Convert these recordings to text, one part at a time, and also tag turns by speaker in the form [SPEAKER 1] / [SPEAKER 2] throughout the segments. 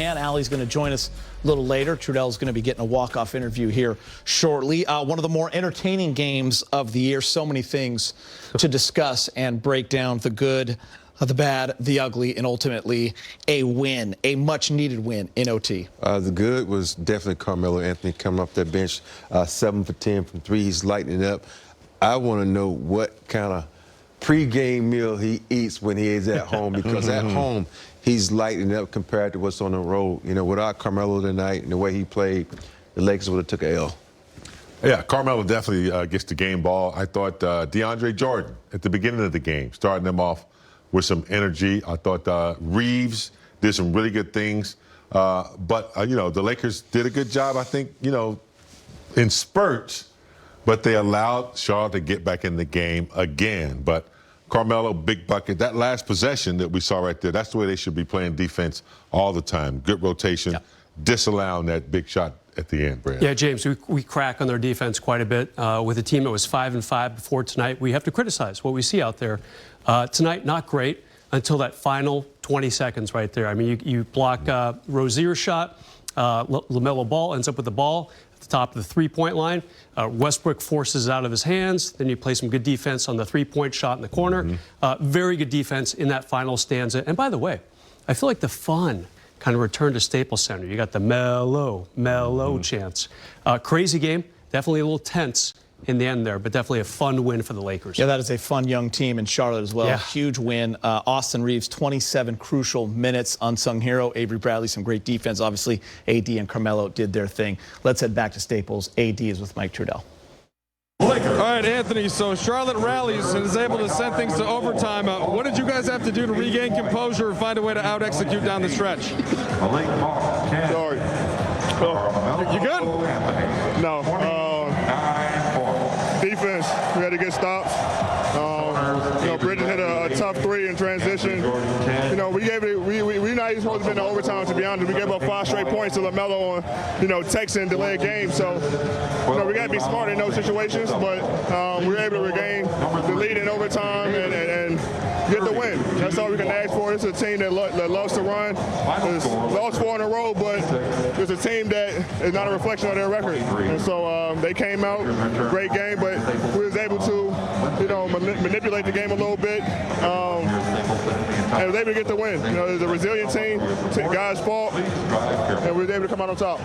[SPEAKER 1] Callahan. Allie's going to join us a little later. Trudell's going to be getting a walk-off interview here shortly. One of the more entertaining games of the year. So many things to discuss and break down: the good, the bad, the ugly, and ultimately a win, a much-needed win in OT.
[SPEAKER 2] The good was definitely Carmelo Anthony coming off that bench, 7 for 10 from 3. He's lighting it up. I want to know what kind of pre-game meal he eats when he is at home, because at home he's lighting up compared to what's on the road. You know, without Carmelo tonight and the way he played, the Lakers would have took a L.
[SPEAKER 3] Yeah, Carmelo definitely gets the game ball. I thought DeAndre Jordan at the beginning of the game, starting them off with some energy. I thought Reeves did some really good things. But you know, the Lakers did a good job, I think, you know, in spurts, but they allowed Charlotte to get back in the game again. But Carmelo, big bucket. That last possession that we saw right there, that's the way they should be playing defense all the time. Good rotation, disallowing that big shot at the end, Brad.
[SPEAKER 4] Yeah, James, we crack on their defense quite a bit. With a team that was 5-5 before tonight, we have to criticize what we see out there. Tonight, not great until that final 20 seconds right there. I mean, you block Rozier's shot, LaMelo Ball ends up with the ball at the top of the three-point line. Westbrook forces it out of his hands. Then you play some good defense on the three-point shot in the corner. Very good defense in that final stanza. And by the way, I feel like the fun kind of returned to Staples Center. You got the Melo chants. Crazy game, definitely a little tense in the end there, but definitely a fun win for the Lakers.
[SPEAKER 1] Yeah, that is a fun young team in Charlotte as well.
[SPEAKER 4] Yeah.
[SPEAKER 1] Huge win. Austin Reeves, 27 crucial minutes, unsung hero. Avery Bradley, some great defense. Obviously, AD and Carmelo did their thing. Let's head back to Staples. AD is with Mike Trudell.
[SPEAKER 5] All right, Anthony, so Charlotte rallies and is able to send things to overtime. What did you guys have to do to regain composure and find a way to out-execute down the stretch?
[SPEAKER 6] Sorry.
[SPEAKER 5] You good?
[SPEAKER 6] No. Defense, we had to get stops. You know, Bridges hit a tough 3 in transition. You know, we gave it. We're not even supposed to be in the overtime, to be honest. We gave up 5 straight points to LaMelo on, you know, Texan delayed game. So, you know, we got to be smart in those situations. But we were able to regain the lead in overtime and get the win. That's all we can ask for. It's a team that loves to run. It's lost 4 in a row, but it's a team that is not a reflection of their record. And so they came out, great game, but we was able to, you know, manipulate the game a little bit, and was able to get the win. You know, it's a resilient team. Guys fought, and we were able to come out on top.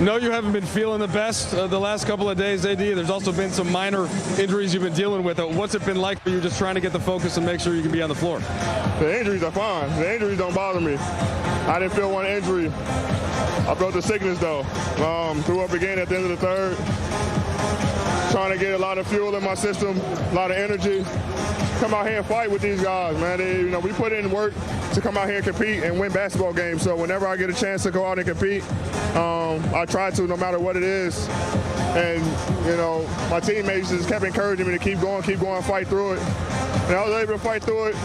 [SPEAKER 5] No, you haven't been feeling the best the last couple of days, AD. There's also been some minor injuries you've been dealing with. What's it been like for you just trying to get the focus and make sure you can be on the floor?
[SPEAKER 6] The injuries are fine. The injuries don't bother me. I didn't feel one injury. I felt the sickness, though. Threw up again at the end of the third. Trying to get a lot of fuel in my system, a lot of energy. Come out here and fight with these guys, man. You know, we put in work to come out here and compete and win basketball games. So whenever I get a chance to go out and compete, I try to, no matter what it is. And, you know, my teammates just kept encouraging me to keep going, fight through it. And I was able to fight through it,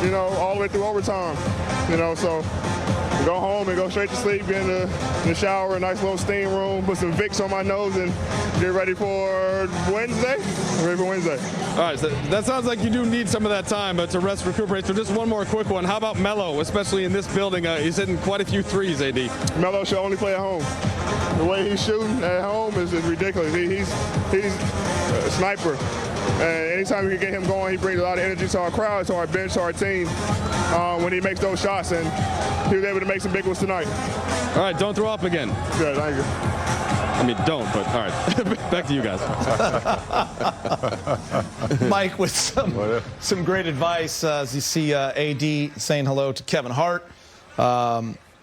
[SPEAKER 6] you know, all the way through overtime. You know, so go home and go straight to sleep, get in the shower, a nice little steam room, put some Vicks on my nose, and get ready for Wednesday. Ready for Wednesday.
[SPEAKER 5] All right, so that sounds like you do need some of that time to rest, recuperate. So just one more quick one. How about Melo, especially in this building? He's hitting quite a few threes, AD.
[SPEAKER 6] Melo should only play at home. The way he's shooting at home is ridiculous. He's a sniper. And anytime we can get him going, he brings a lot of energy to our crowd, to our bench, to our team when he makes those shots. And he was able to make some big ones tonight.
[SPEAKER 5] All right, don't throw up again.
[SPEAKER 6] Yeah, thank you.
[SPEAKER 5] I mean, don't, but all right. Back to you guys.
[SPEAKER 1] Mike with some great advice as you see AD saying hello to Kevin Hart.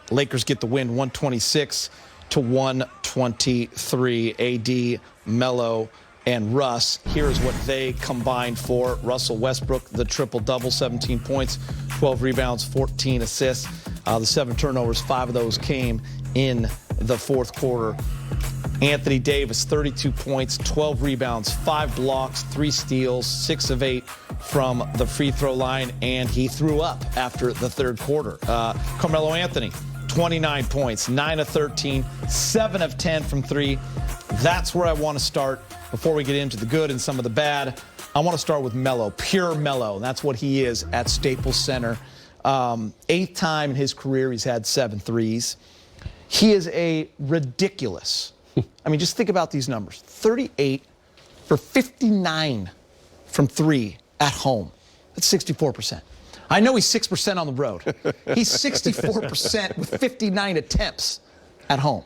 [SPEAKER 1] Lakers get the win 126 to 123. AD, Melo, and Russ. Here's what they combined for. Russell Westbrook, the triple-double, 17 points, 12 rebounds, 14 assists. The 7 turnovers, 5 of those came in the fourth quarter. Anthony Davis, 32 points, 12 rebounds, 5 blocks, 3 steals, 6 of 8 from the free throw line, and he threw up after the third quarter. Carmelo Anthony, 29 points, 9 of 13, 7 of 10 from 3. That's where I want to start before we get into the good and some of the bad. I want to start with Melo, pure Melo. That's what he is at Staples Center. 8th time in his career he's had 7 threes. He is a ridiculous, I mean, just think about these numbers. 38 for 59 from 3 at home. That's 64%. I know he's 6% on the road. He's 64% with 59 attempts at home.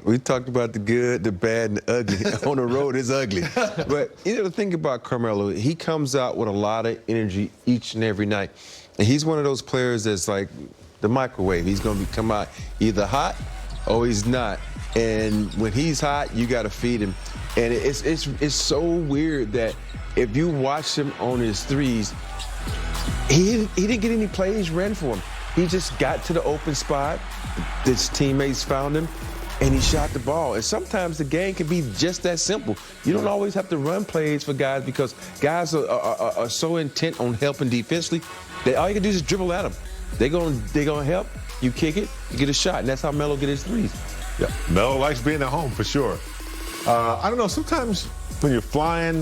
[SPEAKER 2] We talked about the good, the bad, and the ugly. On the road, it's ugly. But you know, the thing about Carmelo, he comes out with a lot of energy each and every night. And he's one of those players that's like the microwave. He's going to come out either hot or he's not. And when he's hot, you got to feed him. And it's so weird that if you watch him on his threes, he didn't get any plays ran for him. He just got to the open spot. His teammates found him, and he shot the ball. And sometimes the game can be just that simple. You don't always have to run plays for guys because guys are so intent on helping defensively that all you can do is dribble at them. They're gonna help. You kick it, you get a shot, and that's how Melo get his threes.
[SPEAKER 3] Yeah, Melo likes being at home for sure. I don't know. Sometimes when you're flying,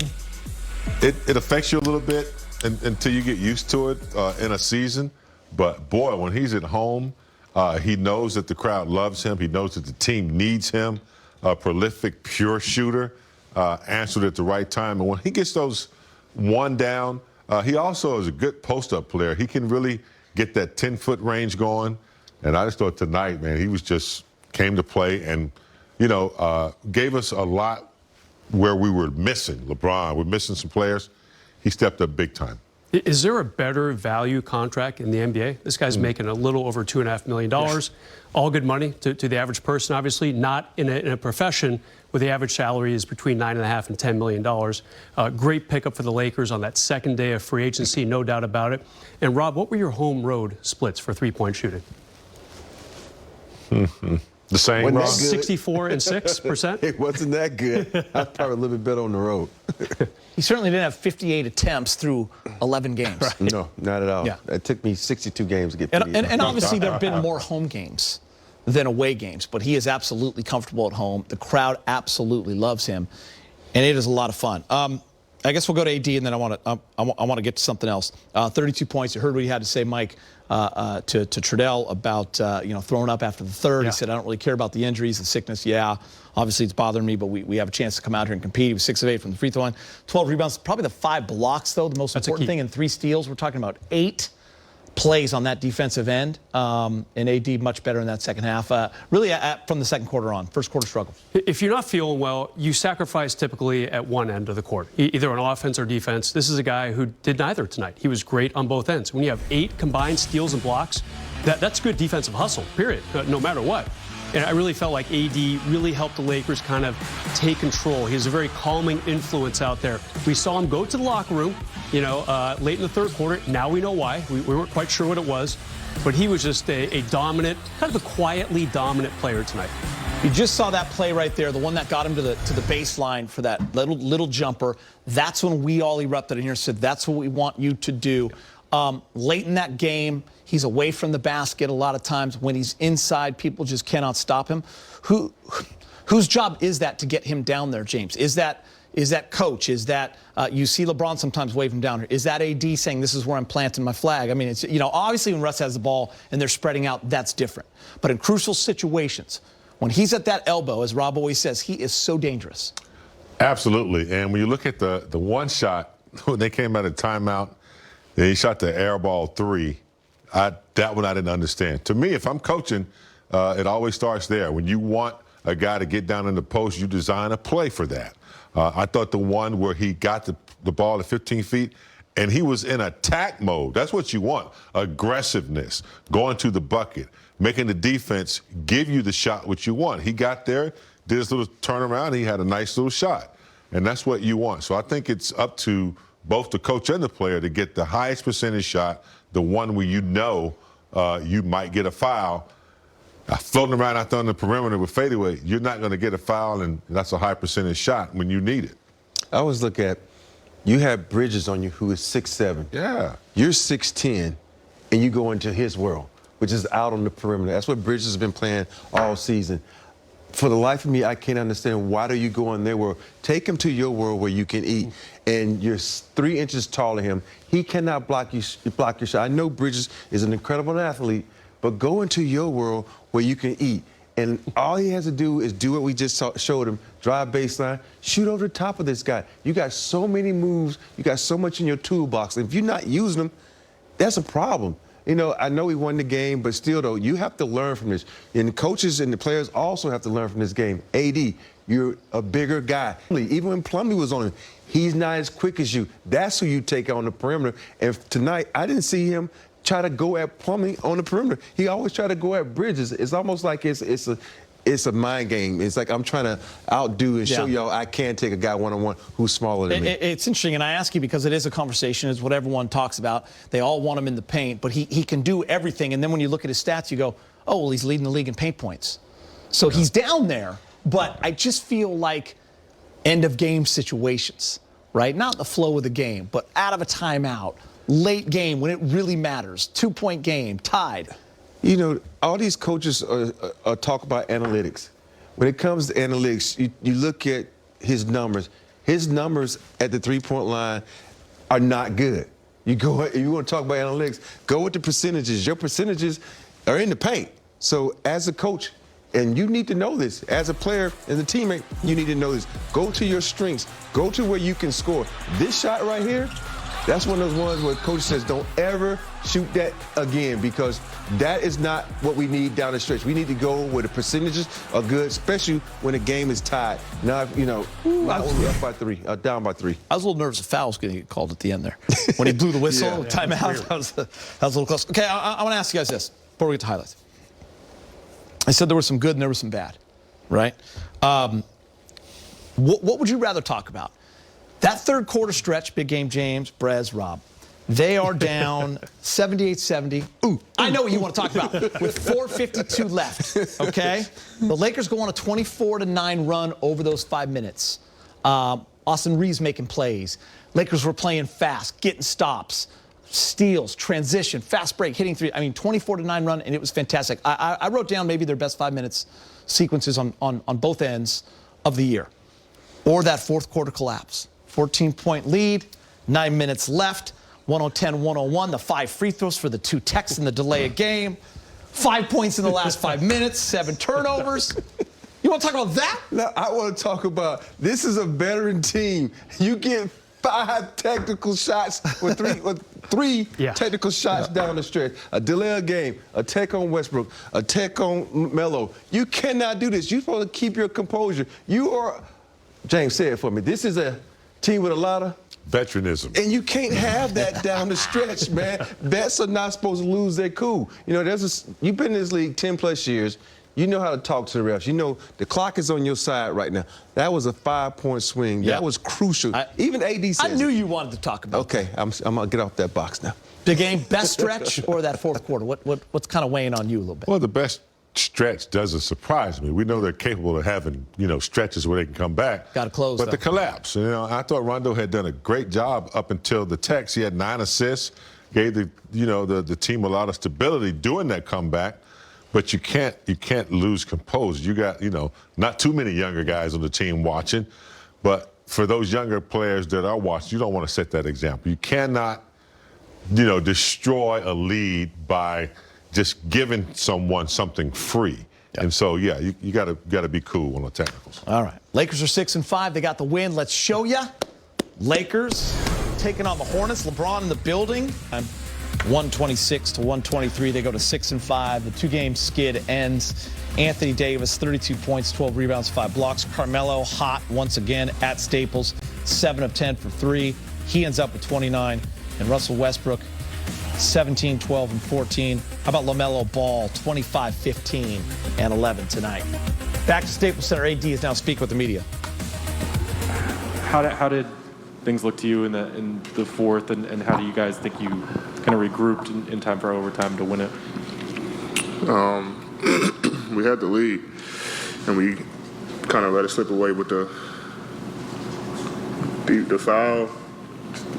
[SPEAKER 3] it affects you a little bit until you get used to it in a season. But boy, when he's at home, he knows that the crowd loves him. He knows that the team needs him. A prolific, pure shooter, answered at the right time. And when he gets those one down, he also is a good post-up player. He can really get that 10-foot range going. And I just thought tonight, man, he was just came to play and, you know, gave us a lot where we were missing LeBron. We're missing some players. He stepped up big time.
[SPEAKER 4] Is there a better value contract in the NBA? This guy's making a little over $2.5 million. Yes. All good money to the average person, obviously, not in a profession where the average salary is between $9.5 and $10 million. Great pickup for the Lakers on that second day of free agency, no doubt about it. And Rob, what were your home road splits for three-point shooting?
[SPEAKER 3] The same, Rob?
[SPEAKER 4] 64 and 6%?
[SPEAKER 2] It wasn't that good. I was probably a little bit better on the road.
[SPEAKER 1] He certainly didn't have 58 attempts through 11 games.
[SPEAKER 2] Right. No, not at all.
[SPEAKER 1] Yeah.
[SPEAKER 2] It took me 62 games to get 58.
[SPEAKER 1] And obviously there have been more home games than away games, but he is absolutely comfortable at home. The crowd absolutely loves him, and it is a lot of fun. I guess we'll go to AD, and then I want to get to something else. 32 points. You heard what he had to say, Mike, to Trudell about throwing up after the third. Yeah. He said, I don't really care about the injuries, the sickness. Yeah, obviously it's bothering me, but we have a chance to come out here and compete. He was 6 of 8 from the free throw line, 12 rebounds. Probably the 5 blocks, though, the most important thing, and 3 steals. We're talking about 8 plays on that defensive end, and AD much better in that second half. Really from the second quarter on. First quarter struggle.
[SPEAKER 4] If you're not feeling well, you sacrifice typically at one end of the court, either on offense or defense. This is a guy who did neither tonight. He was great on both ends. When you have 8 combined steals and blocks, that's good defensive hustle, period, no matter what. And I really felt like AD really helped the Lakers kind of take control. He was a very calming influence out there. We saw him go to the locker room, late in the third quarter. Now we know why. We weren't quite sure what it was. But he was just a dominant, kind of a quietly dominant player tonight.
[SPEAKER 1] You just saw that play right there, the one that got him to the baseline for that little jumper. That's when we all erupted in here and said, that's what we want you to do. Late in that game, he's away from the basket a lot of times. When he's inside, people just cannot stop him. Whose job is that to get him down there, James? Is that coach? Is that you see LeBron sometimes wave him down here? Is that AD saying this is where I'm planting my flag? I mean, it's obviously when Russ has the ball and they're spreading out, that's different. But in crucial situations, when he's at that elbow, as Rob always says, he is so dangerous.
[SPEAKER 3] Absolutely. And when you look at the one shot when they came out of timeout, he shot the air ball 3. That one I didn't understand. To me, if I'm coaching, it always starts there. When you want a guy to get down in the post, you design a play for that. I thought the one where he got the ball at 15 feet and he was in attack mode. That's what you want. Aggressiveness, going to the bucket, making the defense give you the shot what you want. He got there, did his little turnaround, he had a nice little shot. And that's what you want. So I think it's up to both the coach and the player to get the highest percentage shot, the one where you might get a foul. Floating around out there on the perimeter with fadeaway, you're not going to get a foul, and that's a high percentage shot when you need it.
[SPEAKER 2] I always look at, you have Bridges on you who is 6'7".
[SPEAKER 3] Yeah.
[SPEAKER 2] You're 6'10", and you go into his world, which is out on the perimeter. That's what Bridges has been playing all season. for the life of me, I can't understand why do you go in their world. Take him to your world where you can eat, and you're 3 inches taller than him. He cannot block your shot. I know Bridges is an incredible athlete, but go into your world where you can eat. And all he has to do is do what we just showed him, drive baseline, shoot over the top of this guy. You got so many moves. You got so much in your toolbox. If you're not using them, that's a problem. You know, I know he won the game, but still, though, you have to learn from this. And the coaches and the players also have to learn from this game. AD, you're a bigger guy. Even when Plumlee was on him, he's not as quick as you. That's who you take on the perimeter. And tonight, I didn't see him try to go at Plumlee on the perimeter. He always try to go at Bridges. It's almost like it's a mind game. It's like I'm trying to outdo and show y'all I can take a guy one-on-one who's smaller than me.
[SPEAKER 1] It's interesting, and I ask you because it is a conversation. It's what everyone talks about. They all want him in the paint, but he can do everything. And then when you look at his stats, you go, oh, well, he's leading the league in paint points. So he's down there, but I just feel like end-of-game situations, right? Not the flow of the game, but out of a timeout, late game when it really matters, 2-point game, tied.
[SPEAKER 2] You know, all these coaches talk about analytics. When it comes to analytics, you look at his numbers. His numbers at the three-point line are not good. You want to talk about analytics, go with the percentages. Your percentages are in the paint. So as a coach, and you need to know this, as a player, as a teammate, you need to know this. Go to your strengths. Go to where you can score. This shot right here, that's one of those ones where coach says don't ever shoot that again because that is not what we need down the stretch. We need to go where the percentages are good, especially when the game is tied. Now, you know, now we're up by 3, down by 3.
[SPEAKER 1] I was a little nervous if foul was going to get called at the end there. When he blew the whistle, timeout, that was a little close. Okay, I want to ask you guys this before we get to highlights. I said there was some good and there was some bad, right? What would you rather talk about? That third quarter stretch, Big Game James, Brez, Rob, they are down 78-70. I know what you want to talk about. With 4:52 left, okay? The Lakers go on a 24-9 run over those 5 minutes. Austin Reeves making plays. Lakers were playing fast, getting stops, steals, transition, fast break, hitting three. I mean, 24-9 run, and it was fantastic. I wrote down maybe their best 5 minutes sequences on both ends of the year. Or that fourth quarter collapse. 14-point lead, 9 minutes left, 110-101, the 5 free throws for the 2 techs in the delay of game, 5 points in the last 5 minutes, 7 turnovers. You want to talk about that?
[SPEAKER 2] No, I want to talk about this is a veteran team. You get 5 technical shots with three technical shots down the stretch. A delay of game, a tech on Westbrook, a tech on Melo. You cannot do this. You're supposed to keep your composure. You are, James, say it for me. This is a team with a lot of
[SPEAKER 3] veteranism.
[SPEAKER 2] And you can't have that down the stretch, man. Vets are not supposed to lose their cool. You know, you've been in this league 10+ years. You know how to talk to the refs. You know the clock is on your side right now. That was a 5-point swing. That was crucial. Even AD says
[SPEAKER 1] I knew you wanted to talk about
[SPEAKER 2] Okay, I'm going to get off that box now.
[SPEAKER 1] The game, best stretch or that fourth quarter? What's kind of weighing on you a little bit?
[SPEAKER 3] Well, the best stretch doesn't surprise me. We know they're capable of having, stretches where they can come back.
[SPEAKER 1] Got to close,
[SPEAKER 3] But the collapse, I thought Rondo had done a great job up until the Tex. He had 9 assists, gave the team a lot of stability doing that comeback. But you can't lose composure. You got, not too many younger guys on the team watching. But for those younger players that are watching, you don't want to set that example. You cannot, destroy a lead by just giving someone something free. Yep. And so, you gotta be cool on the technicals.
[SPEAKER 1] All right. Lakers are 6-5. They got the win. Let's show you. Lakers taking on the Hornets. LeBron in the building. 126-123. They go to 6-5. The 2-game skid ends. Anthony Davis, 32 points, 12 rebounds, 5 blocks. Carmelo, hot once again at Staples, 7 of 10 for 3. He ends up with 29. And Russell Westbrook, 17, 12, and 14. How about LaMelo Ball, 25, 15, and 11 tonight? Back to Staples Center. AD is now speaking with the media.
[SPEAKER 7] How did things look to you in the fourth, and how do you guys think you kind of regrouped in time for overtime to win it?
[SPEAKER 6] We had the lead, and we kind of let it slip away with the foul,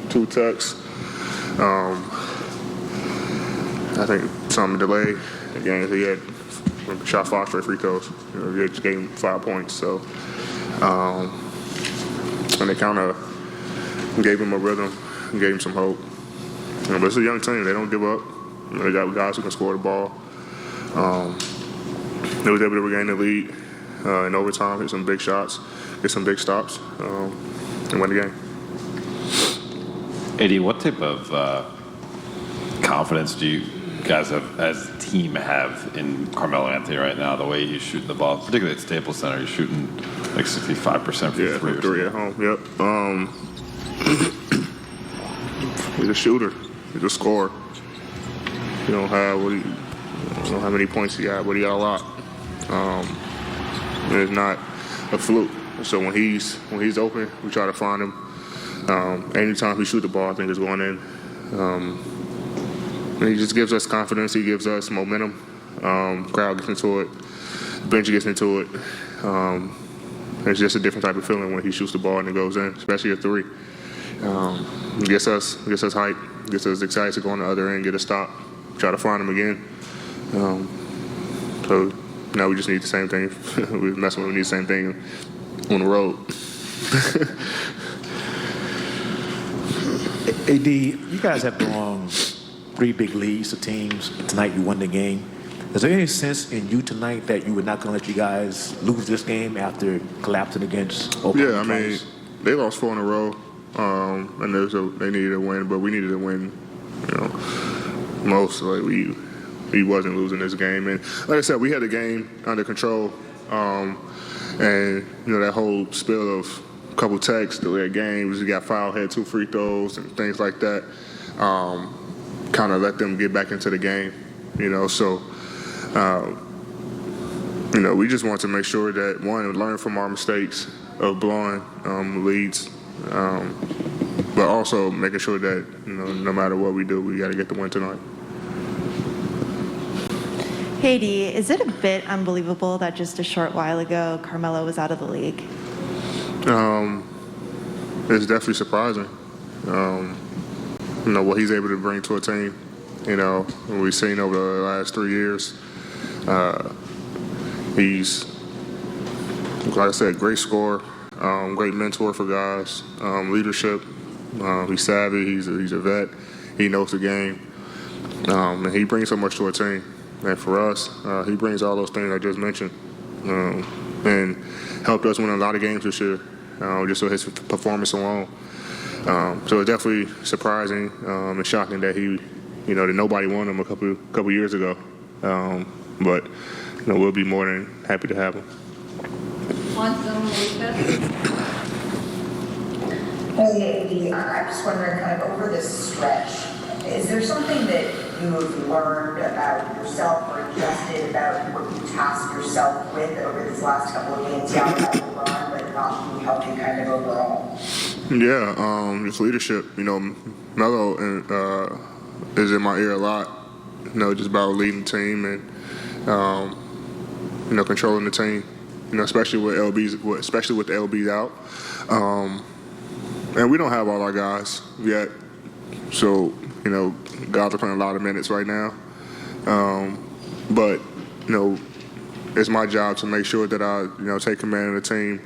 [SPEAKER 6] 2 techs. I think some delay. Again, he had shot 5 straight free throws. You know, they just gave him 5 points. So, and they kind of gave him a rhythm and gave him some hope. You know, but it's a young team. They don't give up. You know, they got guys who can score the ball. They was able to regain the lead in overtime, hit some big shots, get some big stops, and win the game.
[SPEAKER 8] AD, what type of confidence do you guys have, as a team, have in Carmelo Anthony right now? The way he's shooting the ball, particularly at Staples Center, he's shooting like 65% from
[SPEAKER 6] three at home. Yep. He's a shooter. He's a scorer. You don't have I don't know how many points he got, but he got a lot. It's not a fluke. So when he's open, we try to find him. Anytime he shoot the ball, I think it's going in. And he just gives us confidence. He gives us momentum. Crowd gets into it. The bench gets into it. It's just a different type of feeling when he shoots the ball and it goes in, especially a 3. It gets us hype, gets us excited to go on the other end, get a stop, try to find him again. So now we just need the same thing. We need the same thing on the road.
[SPEAKER 9] AD, you guys have belonged 3 big leads to teams. Tonight you won the game. Is there any sense in you tonight that you were not going to let you guys lose this game after collapsing against Oklahoma?
[SPEAKER 6] Yeah, I mean, they lost 4 in a row, and they needed a win, but we needed to win. You know, most like we wasn't losing this game, and like I said, we had the game under control, and you know that whole spill of a couple techs, delayed games, we got fouled, had 2 free throws and things like that. Kind of let them get back into the game, you know. So, you know, we just want to make sure that one, learn from our mistakes of blowing leads, but also making sure that you know, no matter what we do, we got to get the win tonight.
[SPEAKER 10] Hey, D, is it a bit unbelievable that just a short while ago Carmelo was out of the league?
[SPEAKER 6] It's definitely surprising. You know, what he's able to bring to a team, you know, what we've seen over the last 3 years. He's, like I said, great scorer, great mentor for guys, leadership. He's savvy, he's a vet, he knows the game, and he brings so much to a team. And for us, he brings all those things I just mentioned, and helped us win a lot of games this year, just with his performance alone. So it's definitely surprising and shocking that that nobody won him a couple years ago. But you know, we'll be more than happy to have him.
[SPEAKER 11] Hey, I'm just wondering, kind of over this stretch, is there something that you have learned about yourself or adjusted about what you tasked yourself with over these last couple of games? Yeah, about LeBron, but not being healthy kind of overall.
[SPEAKER 6] Yeah, just leadership. You know, Melo is in my ear a lot. You know, just about leading the team and you know, controlling the team. You know, especially with the LBs out. And we don't have all our guys yet, so you know, guys are playing a lot of minutes right now. But you know, it's my job to make sure that I take command of the team.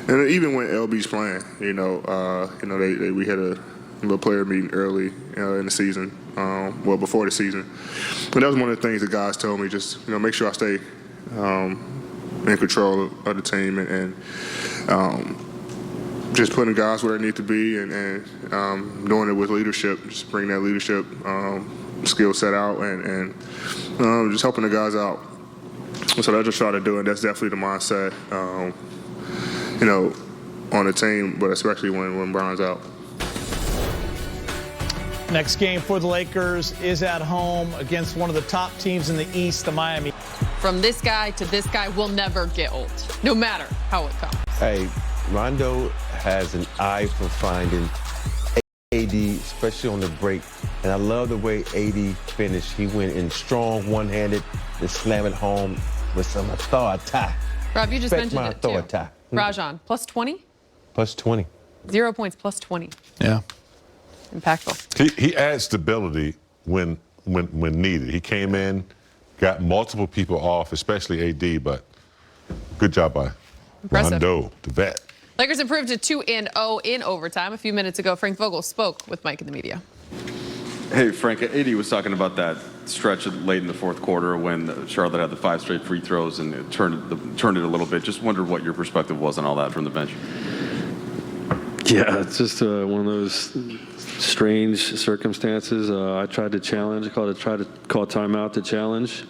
[SPEAKER 6] And even when LB's playing, we had a little player meeting early in the season, before the season. But that was one of the things the guys told me, just make sure I stay in control of the team and just putting guys where they need to be and doing it with leadership, just bring that leadership skill set out and just helping the guys out. So I just try to do it. That's definitely the mindset. On the team, but especially when Bron's out.
[SPEAKER 1] Next game for the Lakers is at home against one of the top teams in the East, the Miami.
[SPEAKER 12] From this guy to this guy will never get old, no matter how it comes.
[SPEAKER 2] Hey, Rondo has an eye for finding AD, especially on the break. And I love the way AD finished. He went in strong, one-handed, and slam it home with some authority.
[SPEAKER 12] Rob, you just mentioned it too. Rajon, plus 20?
[SPEAKER 2] Plus 20.
[SPEAKER 12] 0 points, plus 20.
[SPEAKER 1] Yeah.
[SPEAKER 12] Impactful.
[SPEAKER 3] He adds stability when needed. He came in, got multiple people off, especially AD, but good job by
[SPEAKER 12] Impressive.
[SPEAKER 3] Rondo, the vet.
[SPEAKER 12] Lakers improved to 2-0 in overtime. A few minutes ago, Frank Vogel spoke with Mike in the media.
[SPEAKER 13] Hey, Frank, AD was talking about that stretch late in the fourth quarter when Charlotte had the 5 straight free throws and it turned it a little bit. Just wondered what your perspective was on all that from the bench.
[SPEAKER 5] Yeah, it's just one of those strange circumstances. I tried to challenge, tried to call timeout to challenge,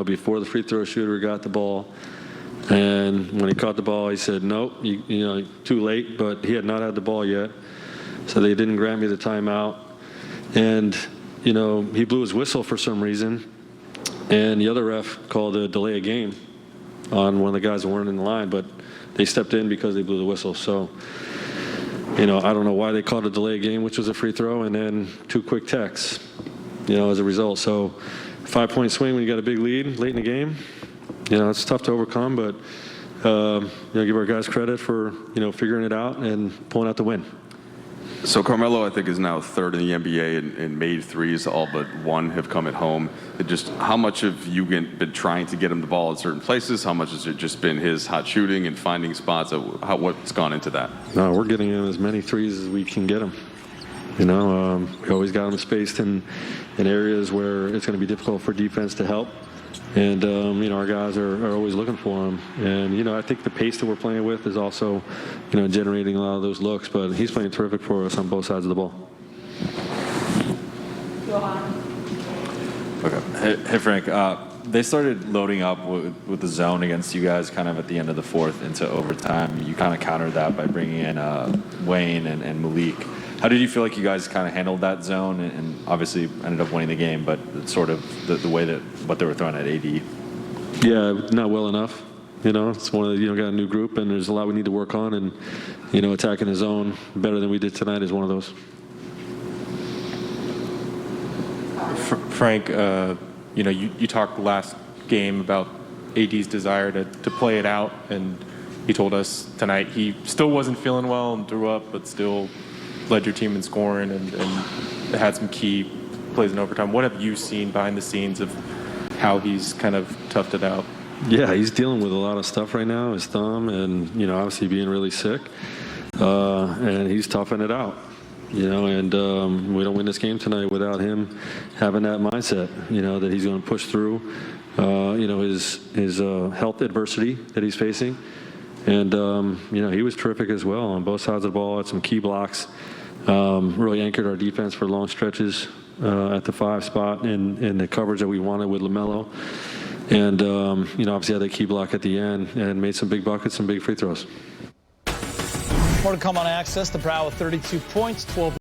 [SPEAKER 5] before the free throw shooter got the ball. And when he caught the ball, he said, nope, too late, but he had not had the ball yet. So they didn't grant me the timeout. And, he blew his whistle for some reason. And the other ref called a delay of game on one of the guys that weren't in the line, but they stepped in because they blew the whistle. So, I don't know why they called a delay of game, which was a free throw, and then 2 quick techs, as a result. So 5-point swing when you got a big lead late in the game. It's tough to overcome, but give our guys credit for figuring it out and pulling out the win.
[SPEAKER 13] So Carmelo, I think, is now 3rd in the NBA in made threes. All but 1 have come at home. Just how much have you been trying to get him the ball in certain places? How much has it just been his hot shooting and finding spots? What's gone into that?
[SPEAKER 5] No, we're getting him as many threes as we can get him. We always got him spaced in areas where it's going to be difficult for defense to help. And, our guys are always looking for him. And, I think the pace that we're playing with is also, generating a lot of those looks. But he's playing terrific for us on both sides of the ball.
[SPEAKER 14] Okay. Hey Frank, they started loading up with the zone against you guys kind of at the end of the fourth into overtime. You kind of countered that by bringing in Wayne and Malik. How did you feel like you guys kind of handled that zone and obviously ended up winning the game, but sort of the way that what they were throwing at AD?
[SPEAKER 5] Yeah, not well enough. It's one of the, got a new group and there's a lot we need to work on, and, attacking the zone better than we did tonight is one of those.
[SPEAKER 7] Frank, you talked last game about AD's desire to play it out, and he told us tonight he still wasn't feeling well and threw up, but still led your team in scoring and had some key plays in overtime. What have you seen behind the scenes of how he's kind of toughed it out?
[SPEAKER 5] Yeah, he's dealing with a lot of stuff right now, his thumb, and, obviously being really sick. And he's toughing it out, and we don't win this game tonight without him having that mindset, that he's going to push through, his health adversity that he's facing. And, he was terrific as well on both sides of the ball, had some key blocks, really anchored our defense for long stretches at the 5 spot and the coverage that we wanted with LaMelo. And, obviously had that key block at the end and made some big buckets and big free throws.
[SPEAKER 1] More to come on Access. The Brow with 32 points, 12